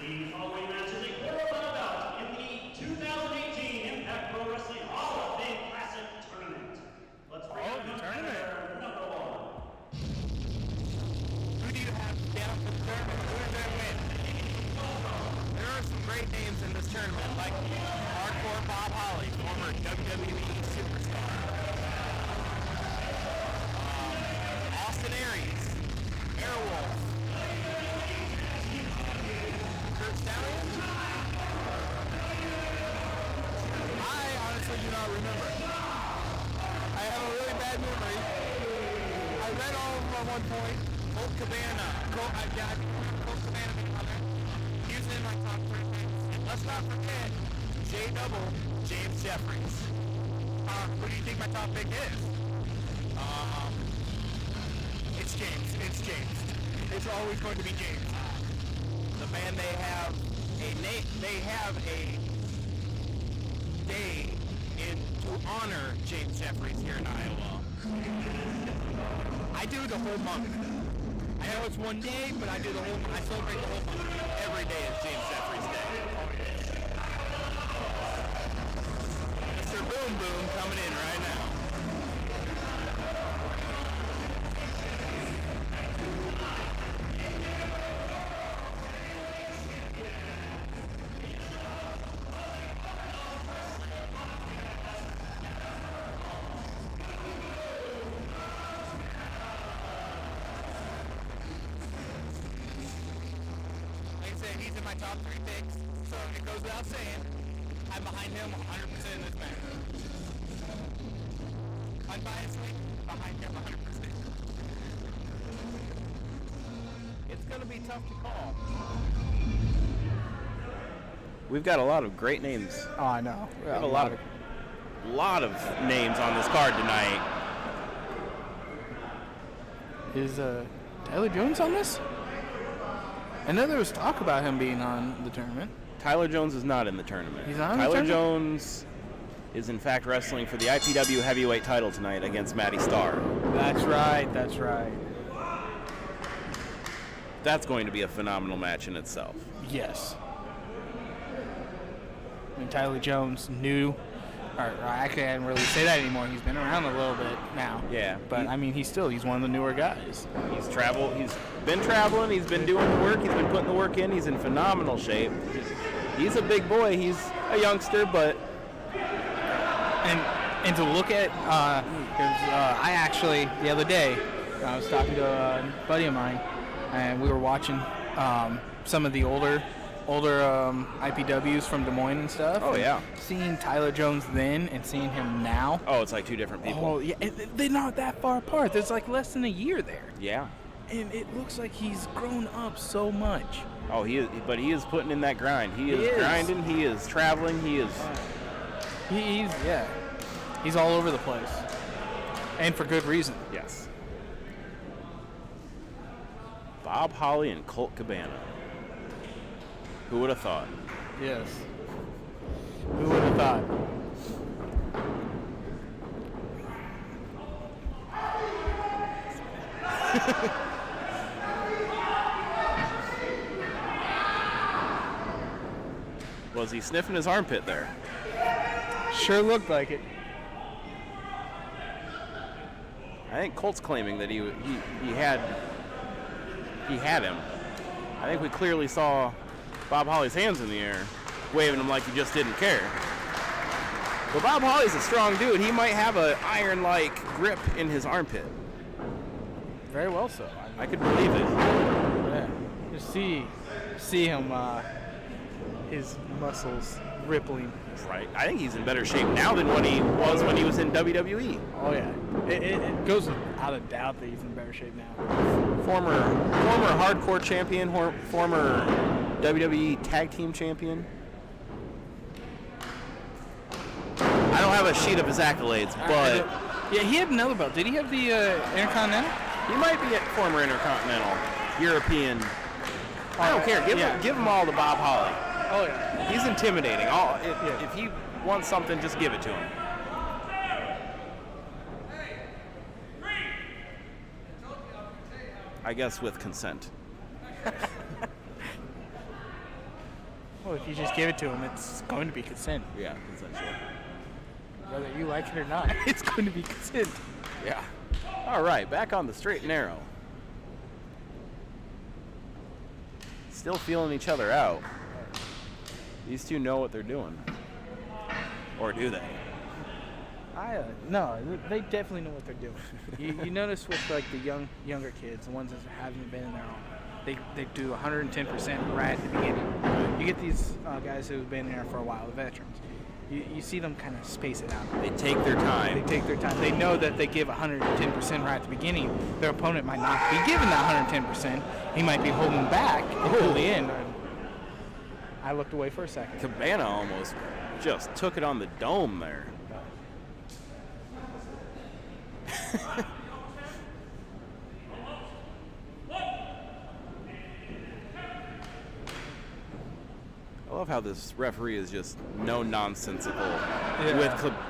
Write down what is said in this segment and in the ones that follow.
The following match is a quarterfinal bout in the 2018 Impact Pro Wrestling Hall of Fame Classic Tournament. Let's bring out competitor number one. Who do you have down for the tournament? Who is going to win? There are some great names in this tournament, like Hardcore Bob Holly, former WWE superstar. Austin Aries, Airwolf, Kurt Stallion. I honestly do not remember. I have a really bad memory. I read all of them at one point. Colt Cabana. Colt Cabana being on there. He was in my top 3 things. And let's not forget J-Double, James Jeffries. Who do you think my top pick is? It's James. It's James. It's always going to be James. The man, they have a day to honor James Jeffries here in Iowa. I do the whole month. I know it's one day, but I celebrate the whole month. Every day is James Jeffries Day. Mr. Boom Boom coming in right now. He's in my top 3 picks, so it goes without saying, I'm behind him 100% in this match. Unbiasedly, behind him 100%. It's going to be tough to call. We've got a lot of great names. Oh, I know. We have a lot of names on this card tonight. Is Tyler Jones on this? I know there was talk about him being on the tournament. Tyler Jones is not in the tournament. He's not in Tyler the tournament? Jones is in fact wrestling for the IPW heavyweight title tonight against Matty Starr. That's right. That's right. That's going to be a phenomenal match in itself. Yes. And Tyler Jones knew, or actually I didn't really say that anymore. He's been around a little bit now. Yeah. But I mean, he's one of the newer guys. He's been traveling, he's been doing the work, he's been putting the work in, he's in phenomenal shape. He's a big boy, he's a youngster, but... And to look at, I actually, the other day, I was talking to a buddy of mine, and we were watching some of the older IPWs from Des Moines and stuff. Oh, yeah. Seeing Tyler Jones then and seeing him now. Oh, it's like 2 different people. Oh, yeah. They're not that far apart. There's like less than a year there. Yeah. And it looks like he's grown up so much. Oh, he is, but he is putting in that grind. He is grinding, he is traveling, he is... He's all over the place. And for good reason. Yes. Bob Holly and Colt Cabana. Who would have thought? Yes. Who would have thought? Was he sniffing his armpit there? Sure looked like it. I think Colt's claiming that he had him. I think we clearly saw Bob Holly's hands in the air, waving him like he just didn't care. But Bob Holly's a strong dude. He might have an iron-like grip in his armpit. Very well so. I could believe it. Yeah. Just see him, his muscles rippling. Right. I think he's in better shape now than what he was when he was in WWE. Oh yeah. It goes without a doubt that he's in better shape now. Former hardcore champion, former WWE tag team champion. I don't have a sheet of his accolades, but yeah, he had another belt. Did he have the Intercontinental? he might be a former Intercontinental, European. I don't care. Give him all to Bob Holly. Oh yeah. He's intimidating. If he wants something, just give it to him. I guess with consent. Well, if you just give it to him, it's going to be consent. Yeah, consensual. Whether you like it or not, it's going to be consent. Yeah. All right, back on the straight and narrow. Still feeling each other out. These two know what they're doing. Or do they? No, they definitely know what they're doing. you notice with like the younger kids, the ones that haven't been in there all, they do 110% right at the beginning. You get these guys who've been there for a while, the veterans. You see them kind of space it out. They take their time. They take their time. They know that they give 110% right at the beginning. Their opponent might not be giving that 110%. He might be holding back until the end. I looked away for a second. Cabana almost just took it on the dome there. I love how this referee is just no nonsensical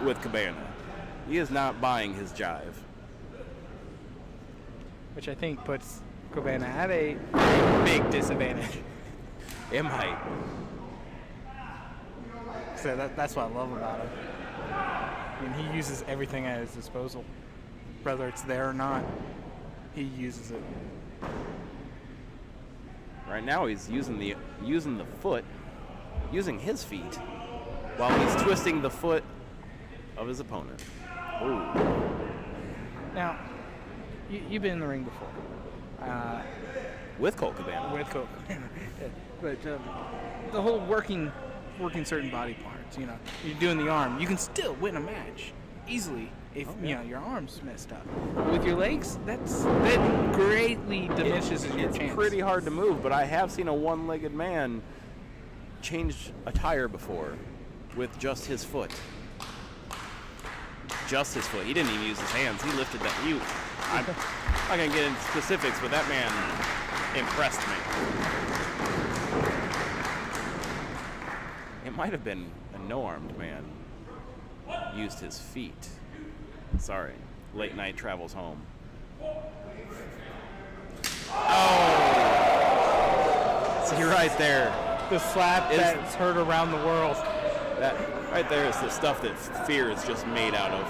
with Cabana. He is not buying his jive. Which I think puts Cabana at a big disadvantage. It might. So that's what I love about him. I mean, he uses everything at his disposal. Whether it's there or not, he uses it. Right now he's using the foot, using his feet, while he's twisting the foot of his opponent. Ooh. Now, you've been in the ring before. With Colt Cabana. With Colt. But the whole working certain body parts, you're doing the arm, you can still win a match easily if your arm's messed up. With your legs, that greatly diminishes your chance. It's pretty hard to move, but I have seen a one-legged man change a tire before with just his foot. Just his foot. He didn't even use his hands. He lifted that. I'm not going to get into specifics, but that man impressed me. It might have been a no-armed man. Used his feet. Sorry. Late night travels home. Oh! See, right there. The slap that's heard around the world. That right there is the stuff that fear is just made out of.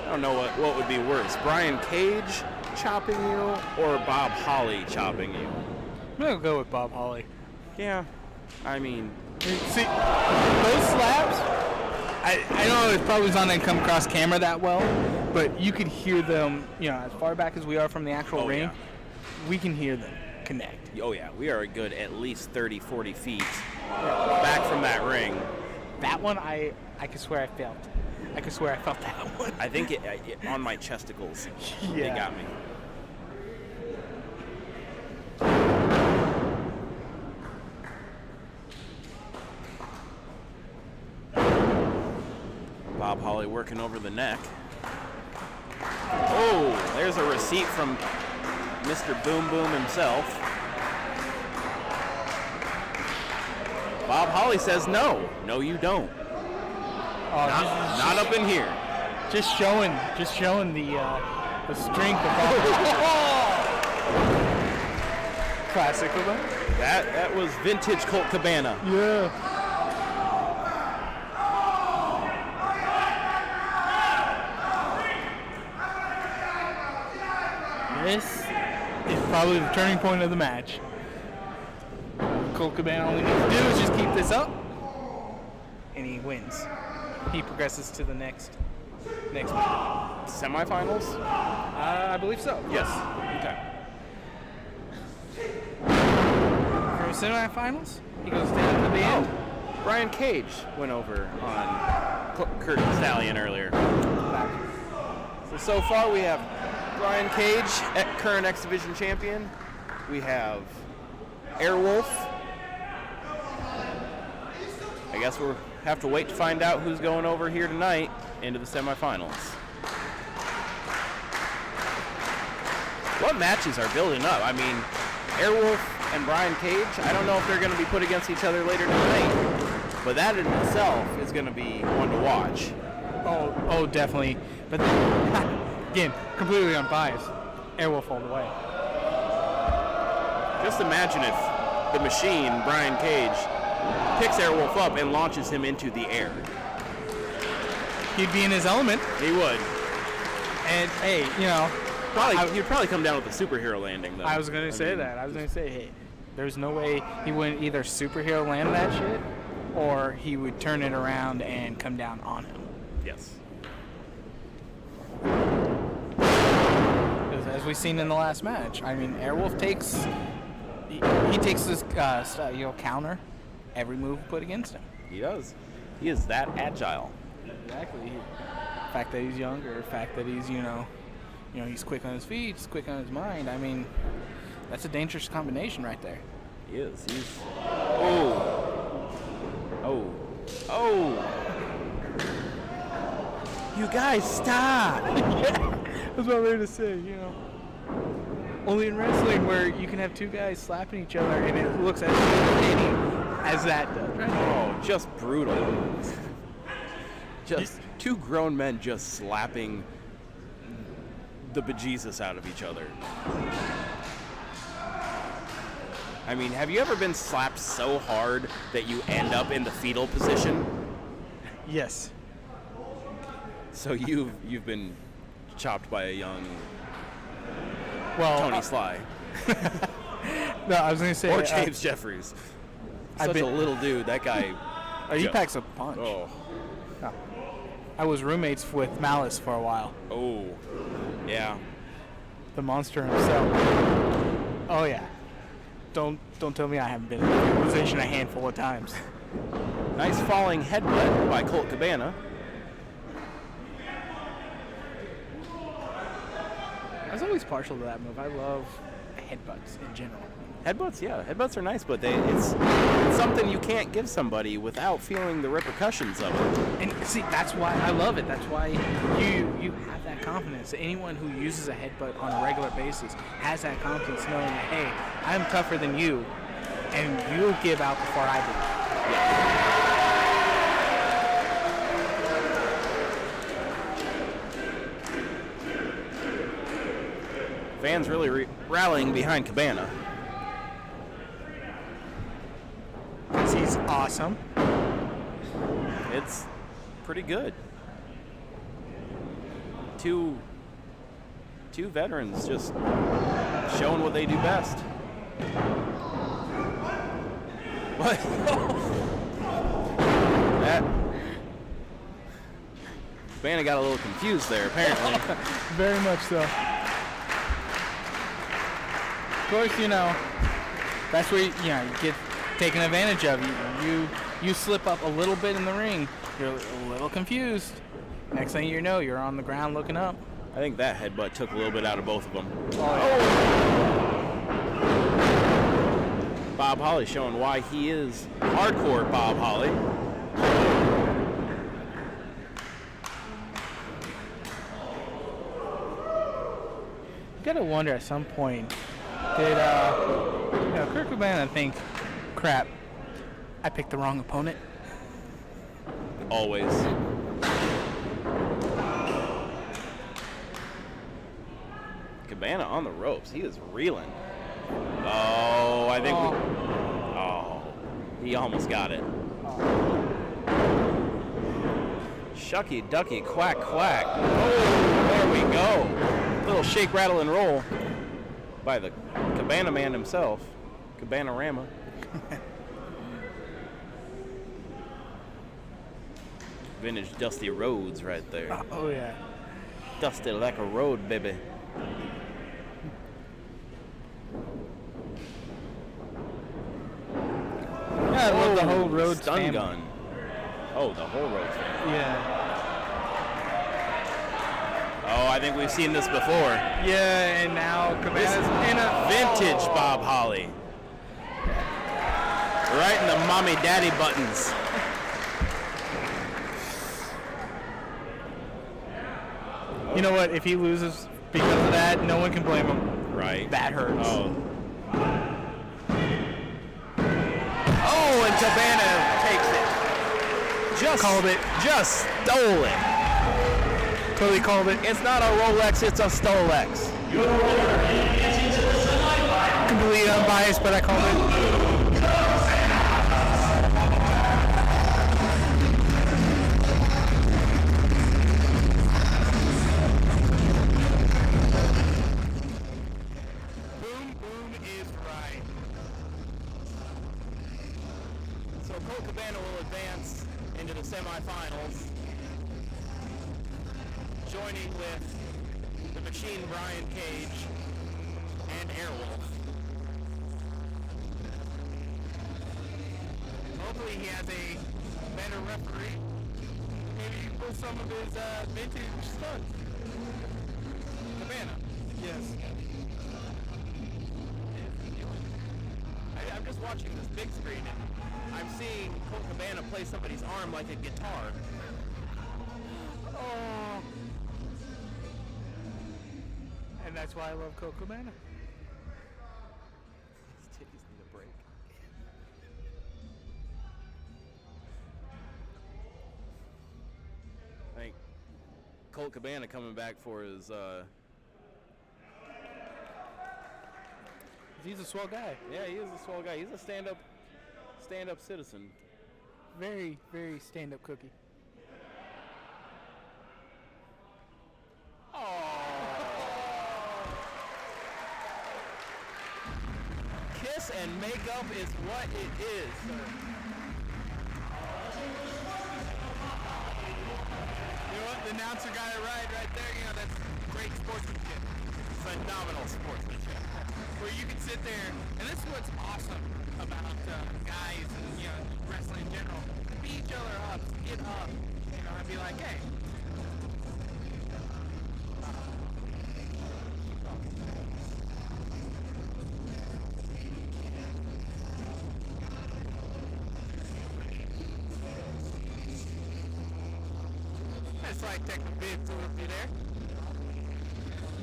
I don't know what would be worse, Brian Cage chopping you or Bob Holly chopping you. I'm gonna go with Bob Holly. Yeah, I mean, see those slaps. I know it probably not going to come across camera that well, but you could hear them, as far back as we are from the actual ring, we can hear them connect. Oh, yeah. We are a good at least 30, 40 feet back from that ring. That one, I could swear I felt. I could swear I felt that one. I think it on my chesticles. Yeah. It got me. Bob Holly working over the neck. Oh, there's a receipt from Mr. Boom Boom himself. Bob Holly says no. No, you don't. Not up in here. Just showing the strength of Bob. Classic of him. That was vintage Colt Cabana. Yeah. This is probably the turning point of the match. Colt Cabana only needs to do is just keep this up, and he wins. He progresses to the next match. Semifinals? I believe so. Yes. Okay. For semifinals, he goes down to the end. Brian Cage went over on Curtin Stallion earlier. So far we have Brian Cage, current X Division champion. We have Airwolf. I guess we'll have to wait to find out who's going over here tonight into the semifinals. What matches are building up? I mean, Airwolf and Brian Cage, I don't know if they're going to be put against each other later tonight, but that in itself is going to be one to watch. Oh, definitely. But then, again, completely unbiased. Airwolf all the way. Just imagine if the machine, Brian Cage, picks Airwolf up and launches him into the air. He'd be in his element. He would. And, hey, He'd probably come down with a superhero landing, though. I was going to say that. I was going to say, hey, there's no way he wouldn't either superhero land that shit or he would turn it around and come down on him. Yes. As we've seen in the last match, I mean, Airwolf takes this counter every move put against him. He does. He is that agile. Exactly. The fact that he's younger, the fact that he's he's quick on his feet, he's quick on his mind. I mean, that's a dangerous combination right there. He is. He's. Oh. You guys stop. That's what I was ready to say, Only in wrestling where you can have two guys slapping each other and it looks as entertaining as that does, right? Oh, just brutal. Just two grown men just slapping the bejesus out of each other. I mean, have you ever been slapped so hard that you end up in the fetal position? Yes. So you've been chopped by a young Well, Tony Sly. No, I was going to say... Or James Jeffries. Such a little dude, that guy... he packs a punch. Oh. I was roommates with Malice for a while. Oh. Yeah. The monster himself. Oh, yeah. Don't tell me I haven't been in that position a handful of times. Nice falling headbutt by Colt Cabana. I was always partial to that move. I love headbutts in general. Headbutts, yeah. Headbutts are nice, but it's something you can't give somebody without feeling the repercussions of it. And see, that's why I love it. That's why you have that confidence. Anyone who uses a headbutt on a regular basis has that confidence knowing that, hey, I'm tougher than you, and you'll give out before I do. Fans really rallying behind Cabana. Because he's awesome. It's pretty good. Two veterans just showing what they do best. What? That Cabana got a little confused there, apparently. Very much so. Of course, that's where you get taken advantage of. You slip up a little bit in the ring, you're a little confused. Next thing you know, you're on the ground looking up. I think that headbutt took a little bit out of both of them. Oh. Bob Holly showing why he is hardcore Bob Holly. You gotta wonder at some point, did Kurt Cabana think, crap, I picked the wrong opponent? Always. Cabana on the ropes. He is reeling. Oh, I think he almost got it. Shucky, ducky, quack, quack. Oh, there we go. Little shake, rattle, and roll by the Cabana man himself. Cabana-rama. Vintage Dusty Rhodes right there. Oh, yeah. Dusty like a road, baby. Yeah, I love the whole Rhodes stun family. gun. Oh, the whole Rhodes family. Yeah. Oh, I think we've seen this before. Yeah, and now Cabana's in a Vintage Bob Holly. Right in the mommy daddy buttons. You know what? If he loses because of that, no one can blame him. Right. That hurts. Oh. Oh, and Cabana takes it. Just Called it. Just stole it. Totally called it. It's not a Rolex, it's a Stolex. Completely unbiased, but I called it. Boom, boom is right. So Colt Cabana will advance into the semifinals, joining with the Machine Brian Cage and Airwolf. Hopefully he has a better referee. Maybe he pulls some of his vintage stunts. Cabana. Yes. I'm just watching this big screen and I'm seeing Colt Cabana play somebody's arm like a guitar. Oh. And that's why I love Colt Cabana. His titties need a break. I think Colt Cabana coming back for his He's a swell guy. yeah, he is a swell guy. He's a stand-up citizen. Very, very stand-up cookie. Kiss and makeup is what it is. You know what? The announcer got it right there. You know, that's great sportsmanship. Phenomenal sportsmanship. Where you can sit there, and this is what's awesome about guys and, you know, wrestling in general. Beat each other up, get up, you know, and be like, hey. That's like taking a big tour with you there.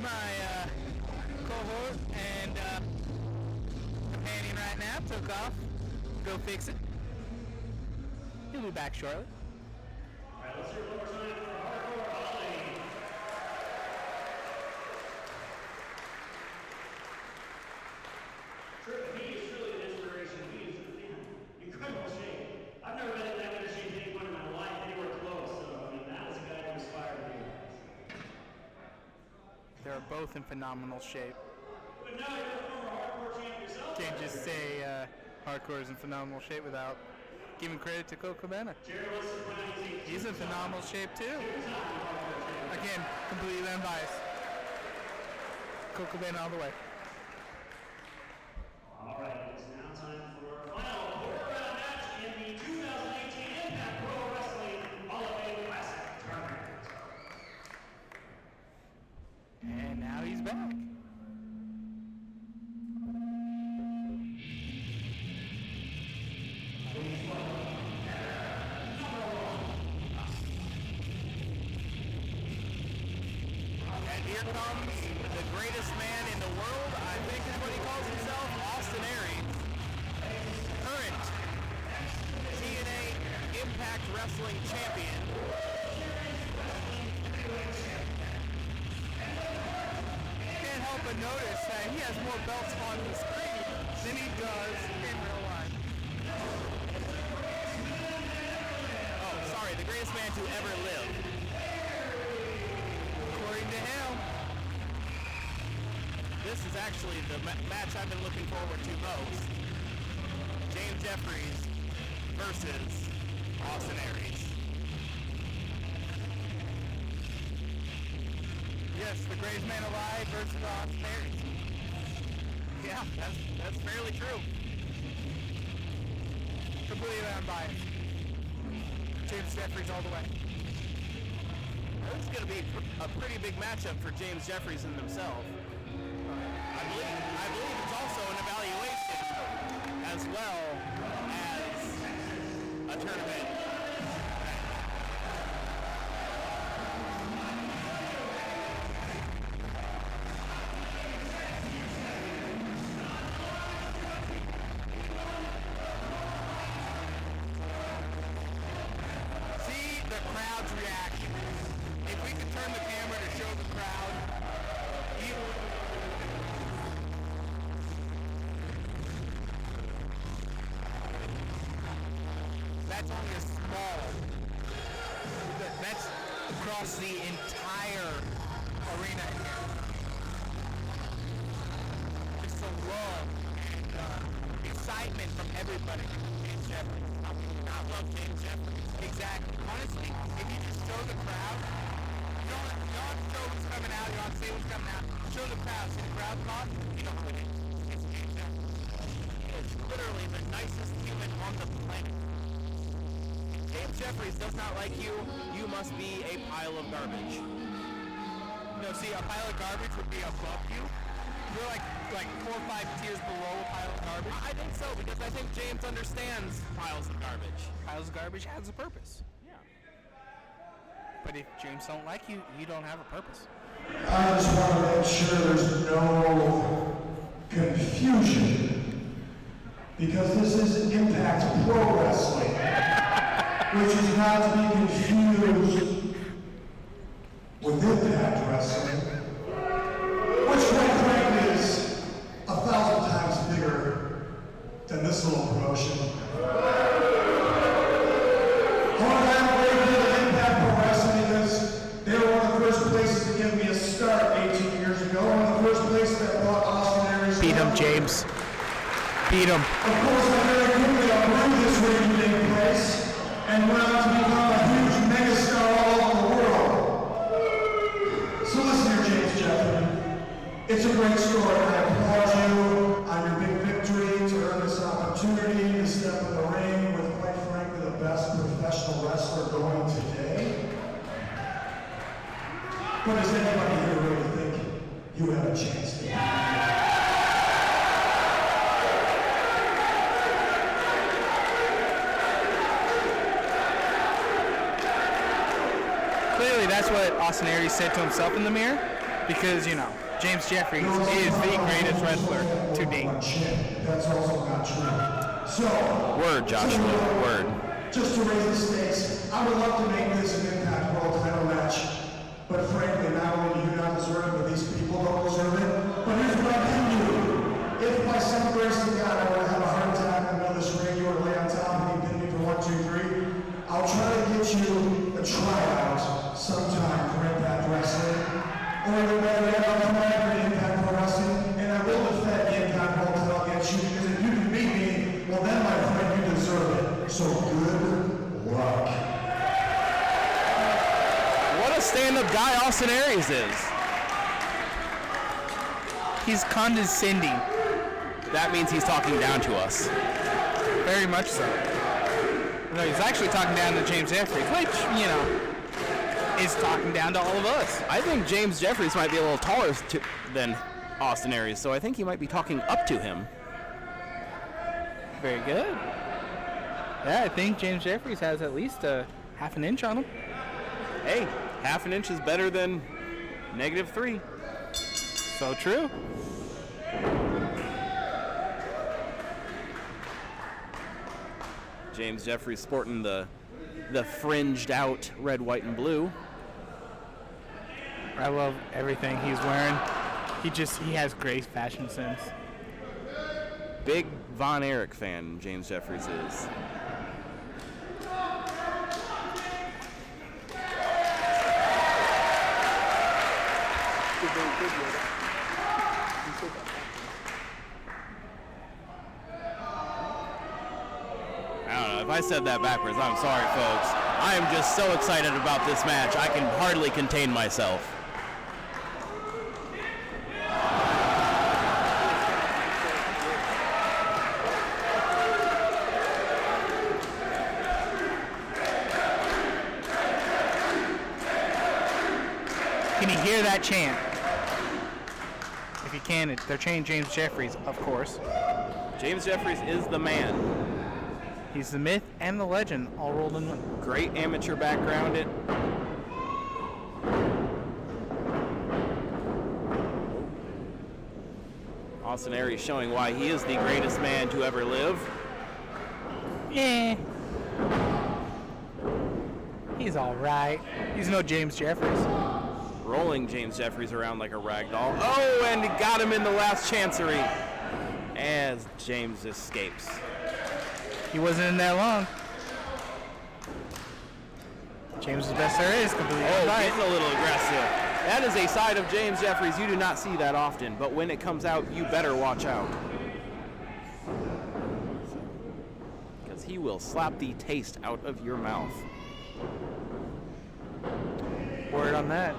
My cohort and companion right now took off. Go fix it. He'll be back shortly. Let's hear one more time for Hardcore Holly. He is really an inspiration. He is in incredible shape. I've never been in that kind of shape at any point in my life, anywhere close. So, I mean, that is a guy who inspired me. They're both in phenomenal shape. But now you're a former hardcore champ yourself. Can't just say hardcore is in phenomenal shape without giving credit to Colt Cabana. He's in phenomenal shape too. Again, completely unbiased. Colt Cabana all the way. All right, it's now time for our final quarter-round match in the 2018 Impact Pro Wrestling Hall of Fame Classic Tournament. And now he's back. And here comes the greatest man in the world, I think is what he calls himself, Austin Aries. Current TNA Impact Wrestling Champion. Can't help but notice that he has more belts on the screen than he does in real life. Oh, sorry, the greatest man to ever live. According to him, This is actually the match I've been looking forward to most. James Jeffries versus Austin Aries. yes, the greatest man alive versus Austin Aries. Yeah, that's fairly true. Completely unbiased. James Jeffries all the way. This is going to be a pretty big matchup for James Jeffries in himself. I believe it's also an evaluation as well as a tournament. See the crowd's reaction. If we could turn the That's only a small. That's across the entire arena in here. Just the love and excitement from everybody. James Jeffries. I love James Jeffries. Exactly. Honestly, if you just show the crowd, you don't have to show what's coming out, you don't have to say what's coming out. Show the crowd, see the crowd talk, you know who it is. It's James Jeffries. It's literally the nicest human on the planet. James Jeffries does not like you. You must be a pile of garbage. No, see, a pile of garbage would be above you. You're like 4 or 5 tiers below a pile of garbage. I think so, because I think James understands piles of garbage. Piles of garbage has a purpose. Yeah. But if James don't like you, you don't have a purpose. I just want to make sure there's no confusion, because this is Impact Pro Wrestling, which is not to be confused with Impact Wrestling, which quite frankly is 1,000 times bigger than this little promotion. I'm grateful to Impact Pro Wrestling because they were one of the first places to give me a start 18 years ago, one of the first places that brought Austin Aries. Beat him, James. Beat him. Of course, I very quickly outgrew this ring place and went on to become a huge megastar all over the world. So listen here, James Jeffries. It's a great story, and I applaud you on your big victory to earn this opportunity to step in the ring with, quite frankly, the best professional wrestler going today. But does anybody here really think you have a chance to? Clearly, that's what Austin Aries said to himself in the mirror, because, you know, James Jeffries is the greatest wrestler to date. That's also not true. So, Word, Joshua, word. just to raise the stakes, I would love to make this an Impact World title match. But frankly, not only do you not deserve it, but these people don't deserve it. But here's what I can do. If by some grace of God I were to have a heart attack in the middle of this ring, you were to lay on top and you pin me for 1, 2, 3, I'll try to get you a tryout sometime for Impact Wrestling. Or the better yet, I'll come back for Impact Pro Wrestling, and I will defend the Impact World title against you, because if you can beat me, well then, my friend, you deserve it. So good luck. What a stand-up guy Austin Aries is. He's condescending. That means he's talking down to us. Very much so. No, he's actually talking down to James Jeffries, which, you know, is talking down to all of us. I think James Jeffries might be a little taller than Austin Aries, so I think he might be talking up to him. Very good. Yeah, I think James Jeffries has at least a half an inch on him. Hey, half an inch is better than -3. So true. James Jeffries sporting the fringed out red, white, and blue. I love everything he's wearing. He has great fashion sense. Big Von Erich fan, James Jeffries is. I don't know, if I said that backwards, I'm sorry, folks. I am just so excited about this match, I can hardly contain myself. Can you hear that chant? If you can, they're chanting James Jeffries, of course. James Jeffries is the man. He's the myth and the legend all rolled in one. Great amateur background. Austin Aries showing why he is the greatest man to ever live. Yeah. He's all right. He's no James Jeffries. Rolling James Jeffries around like a rag doll. Oh, and he got him in the last chancery as James escapes. He wasn't in there long. James is the best there is. Completely Oh, unbiased. getting a little aggressive. That is a side of James Jeffries you do not see that often, but when it comes out, you better watch out. Because he will slap the taste out of your mouth. Word on that.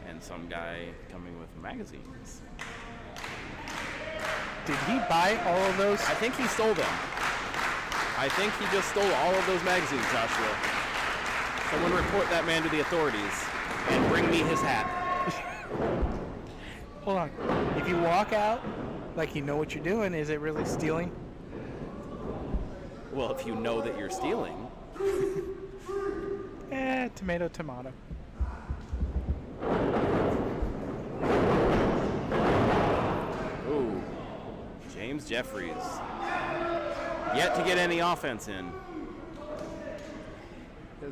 And some guy coming with magazines. Did he buy all of those? I think he stole them. I think he just stole all of those magazines, Joshua. Someone report that man to the authorities and bring me his hat. Hold on. If you walk out like you know what you're doing, is it really stealing? Well, if you know that you're stealing. Tomato, tomato. Ooh. James Jeffries. Yet to get any offense in.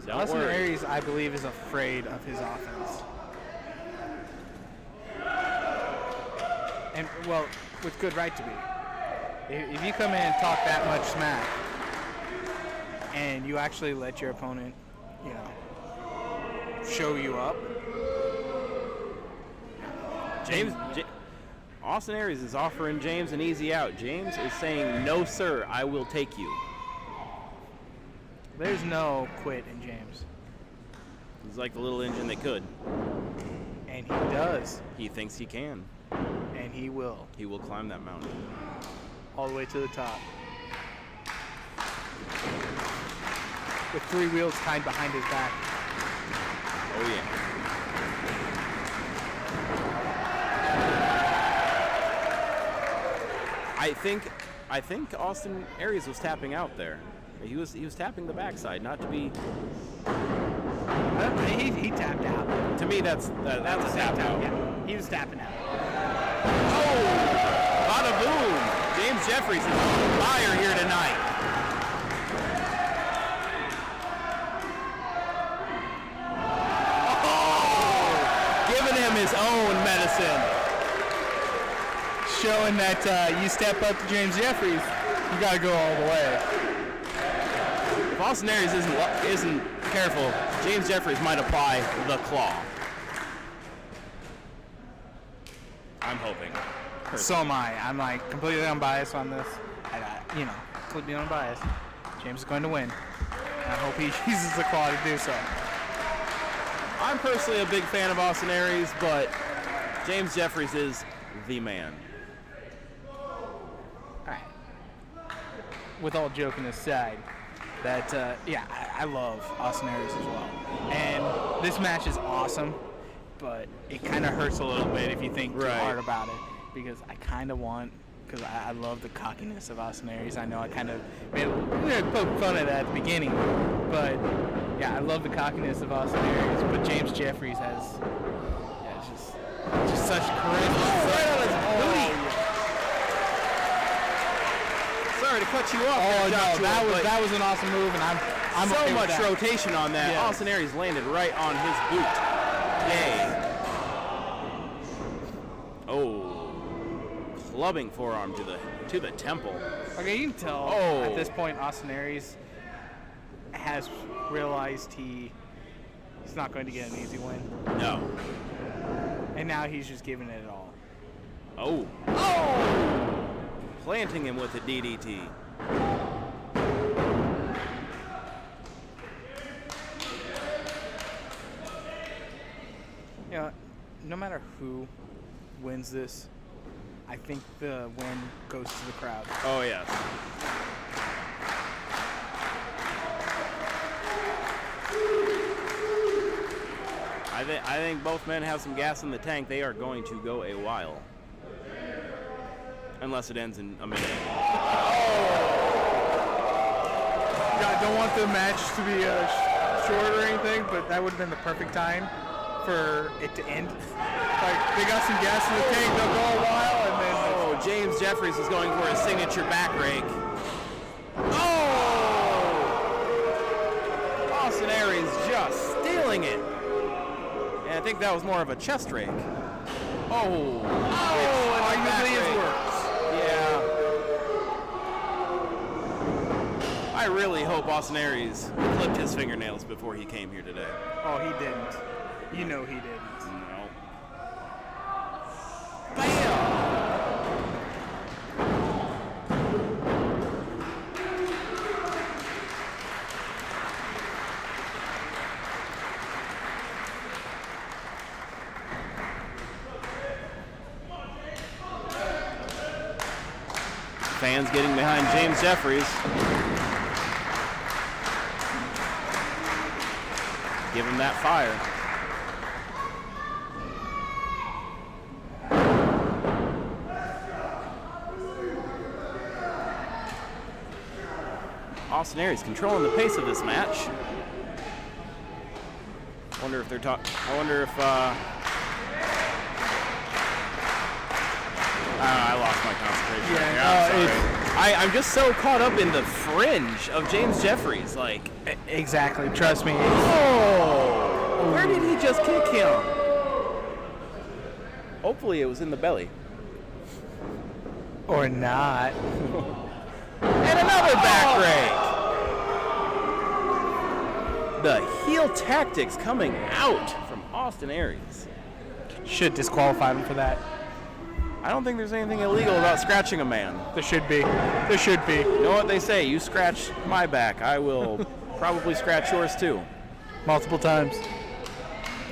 Don't Austin worry. Aries, I believe, is afraid of his offense. And, well, with good right to be. If you come in and talk that much smack, and you actually let your opponent, you know, show you up. Austin Aries is offering James an easy out. James is saying, no, sir, I will take you. There's no quit in James. He's like the little engine that could. And he does. He thinks he can. And he will. He will climb that mountain. All the way to the top. With 3 wheels tied behind his back. Oh, yeah. I think Austin Aries was tapping out there. He was tapping the backside, not to be. He tapped out. To me, that's a tap out. Yeah, he was tapping out. Oh, bada boom! James Jeffries is on fire here tonight. Oh, giving him his own medicine. Showing that you step up to James Jeffries, you got to go all the way. If Austin Aries isn't careful, James Jeffries might apply the claw. I'm hoping. So am I. I'm like completely unbiased on this. Completely unbiased. James is going to win. I hope he uses the claw to do so. I'm personally a big fan of Austin Aries, but James Jeffries is the man. With all joking aside, that I love Austin Aries as well. And this match is awesome, but it kind of hurts a little bit if you think too hard about it, because I kind of want, because I love the cockiness of Austin Aries. I know I kind of poked fun at that at the beginning, but yeah, I love the cockiness of Austin Aries. But James Jeffries has, just such charisma. Right on his booty. Sorry to cut you off. Oh there, no, Joshua, that was an awesome move, and I'm so okay with much that. rotation on that. Yes. Austin Aries landed right on his boot. Yay. Oh, clubbing forearm to the temple. Okay, you can tell at this point Austin Aries has realized he's not going to get an easy win. No. And now he's just giving it all. Oh. Planting him with a DDT. You know, no matter who wins this, I think the win goes to the crowd. Oh, yes. I think both men have some gas in the tank. They are going to go a while. Unless it ends in a minute. I don't want the match to be short or anything, but that would have been the perfect time for it to end. Like, they got some gas in the tank, they'll go a while, and then... Oh, James Jeffries is going for his signature back rake. Oh! Austin Aries just stealing it. And I think that was more of a chest rake. Oh! Arguably it works. Yeah. I I really hope Austin Aries clipped his fingernails before he came here today. Oh, he didn't. You know he didn't. No. Bam! Fans getting behind James Jeffries. Give him that fire. Austin Aries controlling the pace of this match. Wonder if they're talking. I wonder if. I lost my concentration. I'm just so caught up in the fringe of James Jeffries. Like, Exactly. Trust me. oh, where did he just kick him? Hopefully, it was in the belly. Or not. And another back rake. The heel tactics coming out from Austin Aries. Should disqualify him for that. I don't think there's anything illegal about scratching a man. There should be. There should be. You know what they say? You scratch my back, I will probably scratch yours too. Multiple times.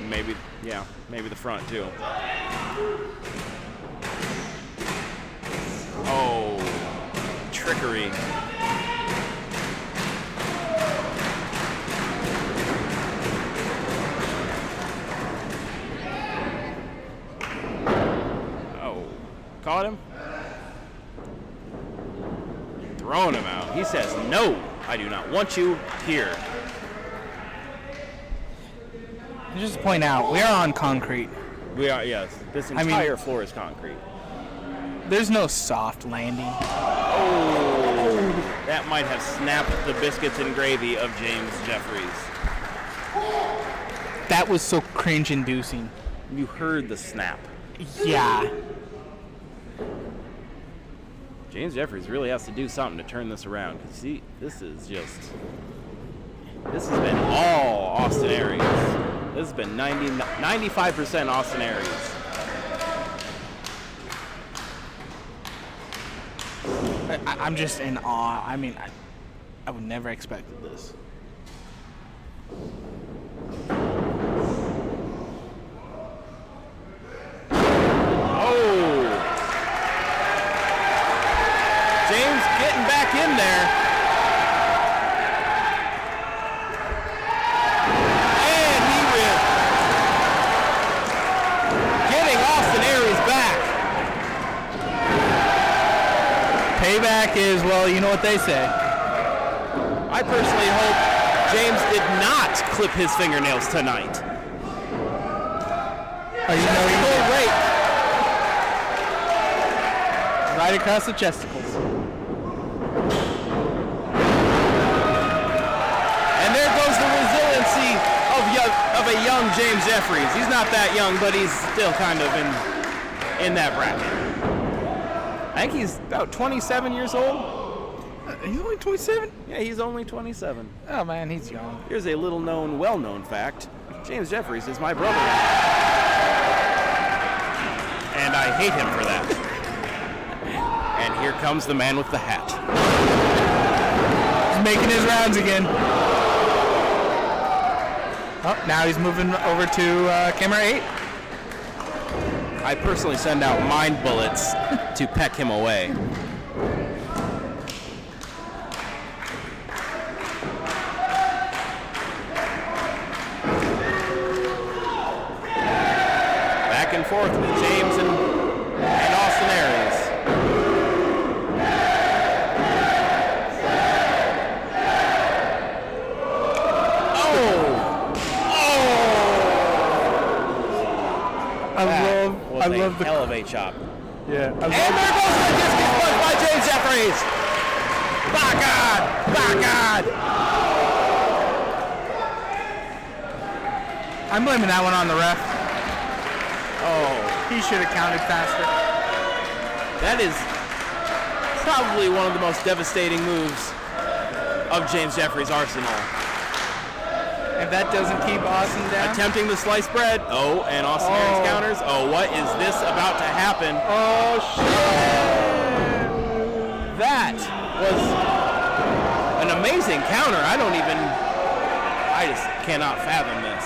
Maybe, yeah, maybe the front too. Oh, trickery. Caught him. Throwing him out. He says, no, I do not want you here. Just to point out, we are on concrete. We are, yes. This entire floor is concrete. There's no soft landing. Oh, that might have snapped the biscuits and gravy of James Jeffries. That was so cringe-inducing. You heard the snap. Yeah. James Jeffries really has to do something to turn this around. Because, see, this has been all Austin Aries. This has been 95% Austin Aries. I'm just in awe. I mean, I would never expected this. James getting back in there. And he ripped. Getting Austin Aries back. Payback is, well, you know what they say. I personally hope James did not clip his fingernails tonight. Oh, you know he did. Right. Right across the chesticles. And there goes the resiliency of a young James Jeffries. He's not that young, but he's still kind of in that bracket. I think he's about 27 years old. He's only 27? Yeah, he's only 27. Oh, man, he's young. Here's a little-known, well-known fact. James Jeffries is my brother. And I hate him for that. And here comes the man with the hat. He's making his rounds again. Oh, now he's moving over to camera 8. I personally send out mind bullets to peck him away. Back and forth with James and Austin Aries. I love the hell of a chop. Yeah. And there goes the discus punch by James Jeffries. By God! By God! I'm blaming that one on the ref. Oh, He should have counted faster. that is probably one of the most devastating moves of James Jeffries' arsenal. If that doesn't keep Austin down. Attempting the sliced bread. Oh, and Austin Aries counters. Oh, what is this about to happen? Oh, shit. That was an amazing counter. I just cannot fathom this.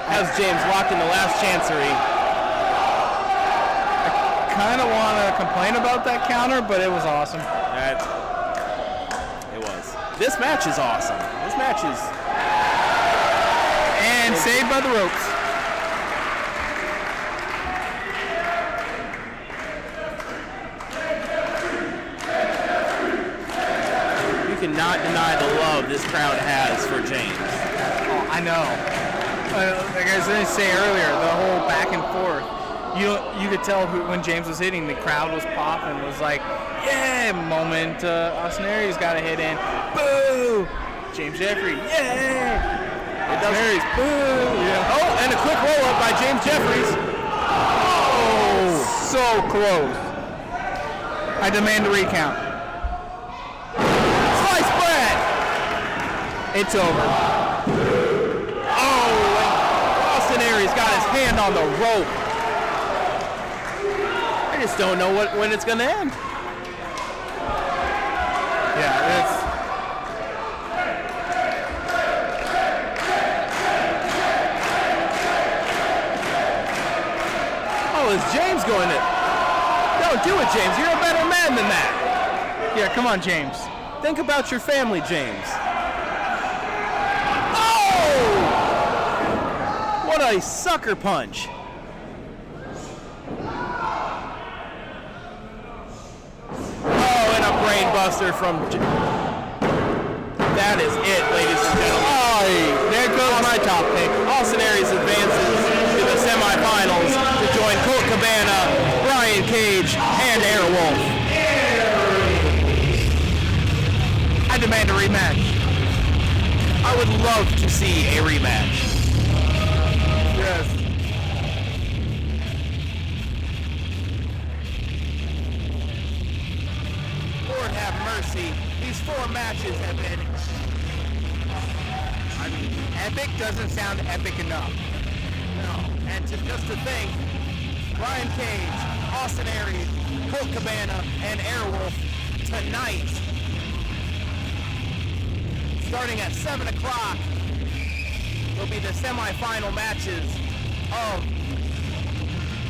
Has James locked in the last chancery. I kind of want to complain about that counter, but it was awesome. It was. This match is awesome. This match is... And saved by the ropes. You cannot deny the love this crowd has for James. Oh, I know. Like I was going to say earlier, the whole back and forth. You could tell when James was hitting, the crowd was popping. It was like, yeah, moment. Austin Aries got a hit in. Boo! James Jeffries, yeah! Aries, boo! Yeah. Oh, and a quick roll up by James Jeffries. Oh, so close. I demand a recount. Slice bread! It's over. Oh, and Austin Aries got his hand on the rope. I just don't know when it's going to end. Yeah, it's... Oh, is James going to... Don't do it, James. You're a better man than that. Yeah, come on, James. Think about your family, James. Oh! What a sucker punch. Oh, and a brain buster from... That is it, ladies and gentlemen. Oh, there goes my top pick. Austin Aries advances to the semifinals to join Colt Cabana, Brian Cage, and Airwolf. I demand a rematch. I would love to see a rematch. Yes. Lord have mercy. These 4 matches have been... I mean, epic doesn't sound epic enough. No. And just to think, Brian Cage, Austin Aries, Colt Cabana, and Airwolf tonight. Starting at 7 o'clock, will be the semifinal matches of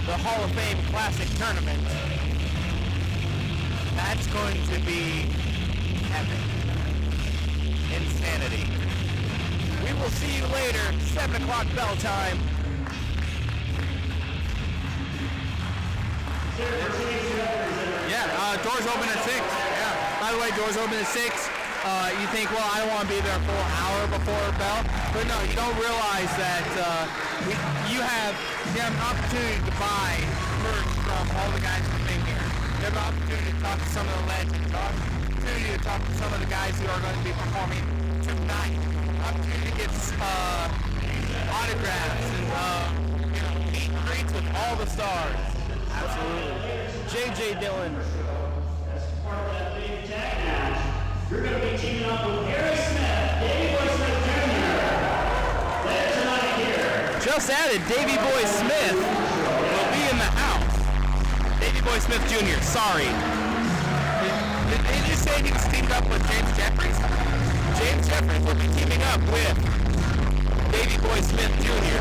the Hall of Fame Classic Tournament. That's going to be epic. Insanity. We will see you later, 7 o'clock bell time. Yeah, doors open at 6. Yeah. By the way, doors open at 6. You think, well, I don't want to be there a full hour before bell, but no, you don't realize that you have an opportunity to buy merch from all the guys who've been here. You have an opportunity to talk to some of the legends, opportunity to talk to some of the guys who are going to be performing tonight, opportunity to get autographs and meet and greets with all the stars. Absolutely. J.J. Dillon. As part of that big tag match, you're going to be teaming up with Aries Smith, Davey Boy Smith Jr. Later tonight here. Just added, Davey Boy Smith will be in the house. Davey Boy Smith Jr., sorry. Did you say he was teamed up with James Jeffries? James Jeffries will be teaming up with Davey Boy Smith Jr.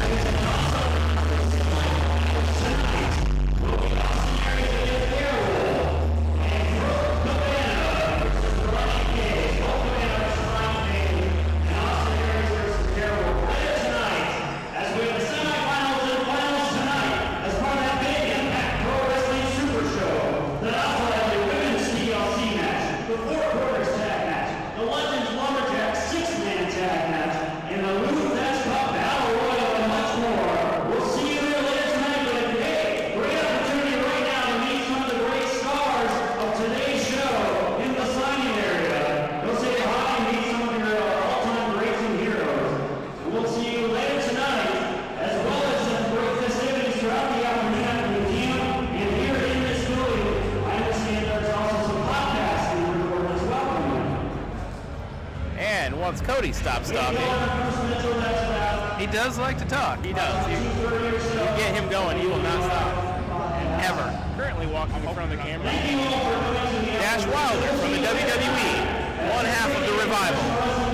The Four Quarters Tag Match, the Legends Lumberjack 6-man tag match, and Cody stops talking. He does like to talk. He does. You get him going, he will not stop. Ever. Currently walking in front of the camera. Dash Wilder from the WWE. One half of the Revival.